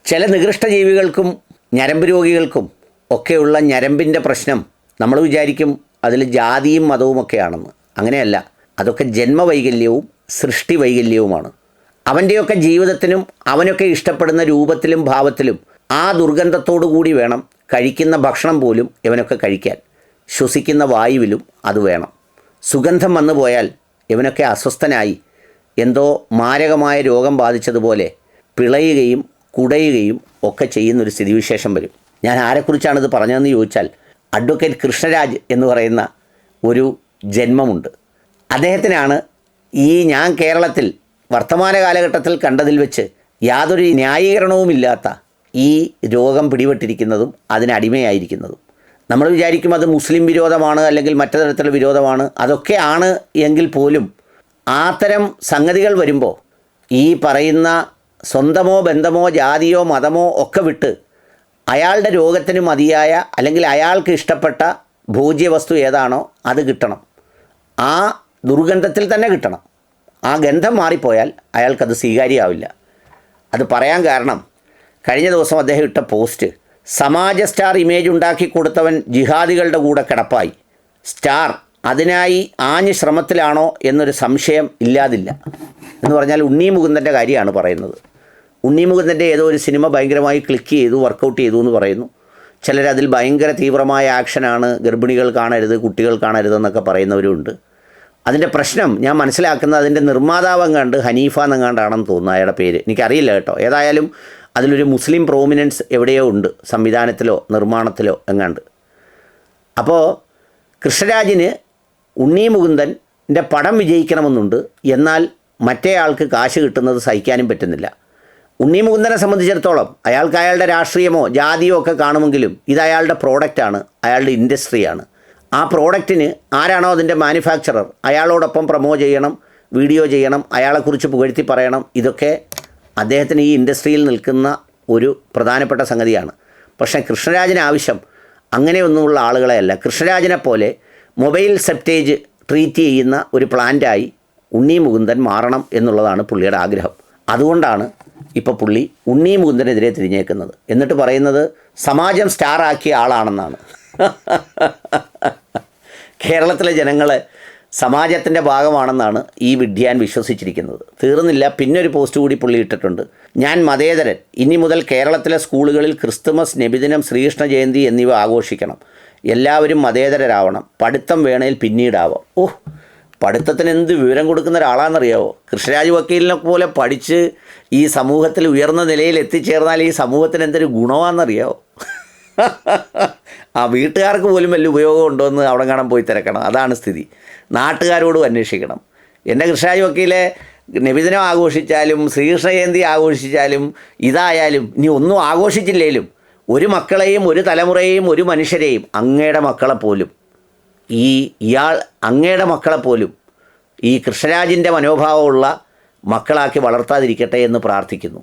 ചില നികൃഷ്ടജീവികൾക്കും ഞരമ്പ് രോഗികൾക്കും ഒക്കെയുള്ള ഞരമ്പിൻ്റെ പ്രശ്നം നമ്മൾ വിചാരിക്കും അതിൽ ജാതിയും മതവുമൊക്കെയാണെന്ന്. അങ്ങനെയല്ല, അതൊക്കെ ജന്മവൈകല്യവും സൃഷ്ടി വൈകല്യവുമാണ്. അവൻ്റെയൊക്കെ ജീവിതത്തിനും അവനൊക്കെ ഇഷ്ടപ്പെടുന്ന രൂപത്തിലും ഭാവത്തിലും ആ ദുർഗന്ധത്തോടു കൂടി വേണം കഴിക്കുന്ന ഭക്ഷണം പോലും ഇവനൊക്കെ കഴിക്കാൻ. ശ്വസിക്കുന്ന വായുവിലും അത് വേണം. സുഗന്ധം വന്നു പോയാൽ ഇവനൊക്കെ അസ്വസ്ഥനായി എന്തോ മാരകമായ രോഗം ബാധിച്ചതുപോലെ പിളയുകയും കുടയുകയും ഒക്കെ ചെയ്യുന്നൊരു സ്ഥിതിവിശേഷം വരും. ഞാൻ ആരെക്കുറിച്ചാണിത് പറഞ്ഞതെന്ന് ചോദിച്ചാൽ, അഡ്വക്കേറ്റ് കൃഷ്ണരാജ് എന്ന് പറയുന്ന ഒരു ജന്മമുണ്ട്. അദ്ദേഹത്തിനാണ് ഞാൻ കേരളത്തിൽ വർത്തമാന കാലഘട്ടത്തിൽ കണ്ടതിൽ വെച്ച് യാതൊരു ന്യായീകരണവുമില്ലാത്ത ഈ രോഗം പിടിപെട്ടിരിക്കുന്നതും അതിനടിമയായിരിക്കുന്നതും. നമ്മൾ വിചാരിക്കും അത് മുസ്ലിം വിരോധമാണ്, അല്ലെങ്കിൽ മറ്റു തരത്തിലുള്ള വിരോധമാണ്. അതൊക്കെ ആണ് എങ്കിൽ പോലും അത്തരം സംഗതികൾ വരുമ്പോൾ ഈ പറയുന്ന സ്വന്തമോ ബന്ധമോ ജാതിയോ മതമോ ഒക്കെ വിട്ട് അയാളുടെ രോഗത്തിന് മതിയായ അല്ലെങ്കിൽ അയാൾക്ക് ഇഷ്ടപ്പെട്ട ഭോജ്യവസ്തു ഏതാണോ അത് കിട്ടണം. ആ ദുർഗന്ധത്തിൽ തന്നെ കിട്ടണം. ആ ഗന്ധം മാറിപ്പോയാൽ അയാൾക്കത് സ്വീകാര്യമാവില്ല. അത് പറയാൻ കാരണം, കഴിഞ്ഞ ദിവസം അദ്ദേഹം ഇട്ട പോസ്റ്റ്, സമാജ സ്റ്റാർ ഇമേജ് ഉണ്ടാക്കി കൊടുത്തവൻ ജിഹാദികളുടെ കൂടെ കിടപ്പായി. സ്റ്റാർ അതിനായി ആഞ്ഞ് ശ്രമത്തിലാണോ എന്നൊരു സംശയം ഇല്ലാതില്ല. എന്ന് പറഞ്ഞാൽ ഉണ്ണി മുകുന്ദൻ്റെ കാര്യമാണ് പറയുന്നത്. ഉണ്ണി മുകുന്ദൻ്റെ ഏതോ ഒരു സിനിമ ഭയങ്കരമായി ക്ലിക്ക് ചെയ്തു, വർക്കൗട്ട് ചെയ്തു എന്ന് പറയുന്നു. ചിലരതിൽ ഭയങ്കര തീവ്രമായ ആക്ഷനാണ്, ഗർഭിണികൾ കാണരുത്, കുട്ടികൾ കാണരുതെന്നൊക്കെ പറയുന്നവരുമുണ്ട്. അതിൻ്റെ പ്രശ്നം ഞാൻ മനസ്സിലാക്കുന്നത് അതിൻ്റെ നിർമ്മാതാവ് എങ്ങാണ്ട് ഹനീഫ എന്നെങ്ങാണ്ടാണെന്ന് തോന്നുന്നു അയാളുടെ പേര്. എനിക്കറിയില്ല കേട്ടോ. ഏതായാലും അതിലൊരു മുസ്ലിം പ്രോമിനൻസ് എവിടെയോ ഉണ്ട്, സംവിധാനത്തിലോ നിർമ്മാണത്തിലോ എങ്ങാണ്ട്. അപ്പോൾ കൃഷ്ണരാജിന് ഉണ്ണി മുകുന്ദൻ്റെ പടം വിജയിക്കണമെന്നുണ്ട്, എന്നാൽ മറ്റേ ആൾക്ക് കാശ് കിട്ടുന്നത് സഹിക്കാനും പറ്റുന്നില്ല. ഉണ്ണി മുകുന്ദനെ സംബന്ധിച്ചിടത്തോളം അയാൾക്ക് അയാളുടെ രാഷ്ട്രീയമോ ജാതിയോ ഒക്കെ കാണുമെങ്കിലും ഇത് അയാളുടെ പ്രോഡക്റ്റാണ്, അയാളുടെ ഇൻഡസ്ട്രിയാണ്. ആ പ്രോഡക്റ്റിന് ആരാണോ അതിൻ്റെ മാനുഫാക്ചറർ അയാളോടൊപ്പം പ്രൊമോ ചെയ്യണം, വീഡിയോ ചെയ്യണം, അയാളെക്കുറിച്ച് പുകഴ്ത്തി പറയണം. ഇതൊക്കെ അദ്ദേഹത്തിന് ഈ ഇൻഡസ്ട്രിയിൽ നിൽക്കുന്ന ഒരു പ്രധാനപ്പെട്ട സംഗതിയാണ്. പക്ഷേ കൃഷ്ണരാജിന് ആവശ്യം അങ്ങനെയൊന്നുമുള്ള ആളുകളെയല്ല. കൃഷ്ണരാജിനെ പോലെ മൊബൈൽ സെപ്റ്റേജ് ട്രീറ്റ് ചെയ്യുന്ന ഒരു പ്ലാന്റായി ഉണ്ണി മുകുന്ദൻ മാറണം എന്നുള്ളതാണ് പുള്ളിയുടെ ആഗ്രഹം. അതുകൊണ്ടാണ് ഇപ്പോൾ പുള്ളി ഉണ്ണി മുകുന്ദനെതിരെ തിരിഞ്ഞേക്കുന്നത്. എന്നിട്ട് പറയുന്നത് സമാജം സ്റ്റാറാക്കിയ ആളാണെന്നാണ്. കേരളത്തിലെ ജനങ്ങൾ സമാജത്തിൻ്റെ ഭാഗമാണെന്നാണ് ഈ വിഡ്ഢിയാൻ വിശ്വസിച്ചിരിക്കുന്നത്. തീർന്നില്ല, പിന്നൊരു പോസ്റ്റ് കൂടി പുള്ളി ഇട്ടിട്ടുണ്ട്. ഞാൻ മതേതരൻ, ഇനി മുതൽ കേരളത്തിലെ സ്കൂളുകളിൽ ക്രിസ്തുമസ്, നബിദിനം, ശ്രീകൃഷ്ണ ജയന്തി എന്നിവ ആഘോഷിക്കണം. എല്ലാവരും മതേതരരാവണം. പഠിത്തം വേണേൽ പിന്നീടാവാം. പഠിത്തത്തിന് എന്ത് വിവരം കൊടുക്കുന്ന ഒരാളാണെന്നറിയാവോ? കൃഷ്ണരാജ് വക്കീലിനെ പോലെ പഠിച്ച് ഈ സമൂഹത്തിൽ ഉയർന്ന നിലയിൽ എത്തിച്ചേർന്നാൽ ഈ സമൂഹത്തിന് എന്തൊരു ഗുണമാണെന്നറിയാവോ? ആ വീട്ടുകാർക്ക് പോലും വലിയ ഉപയോഗം ഉണ്ടോ എന്ന് അവിടെ കാണാൻ പോയി തിരക്കണം. അതാണ് സ്ഥിതി. നാട്ടുകാരോടും അന്വേഷിക്കണം. എൻ്റെ കൃഷ്ണരാജ് വക്കീലെ നബിദിനം ആഘോഷിച്ചാലും ശ്രീകൃഷ്ണ ജയന്തി ആഘോഷിച്ചാലും ഇതായാലും ഇനി ഒന്നും ആഘോഷിച്ചില്ലേലും ഒരു മക്കളെയും ഒരു തലമുറയെയും ഒരു മനുഷ്യരെയും അങ്ങയുടെ മക്കളെപ്പോലും അങ്ങയുടെ മക്കളെപ്പോലും ഈ കൃഷ്ണരാജിൻ്റെ മനോഭാവമുള്ള മക്കളാക്കി വളർത്താതിരിക്കട്ടെ എന്ന് പ്രാർത്ഥിക്കുന്നു.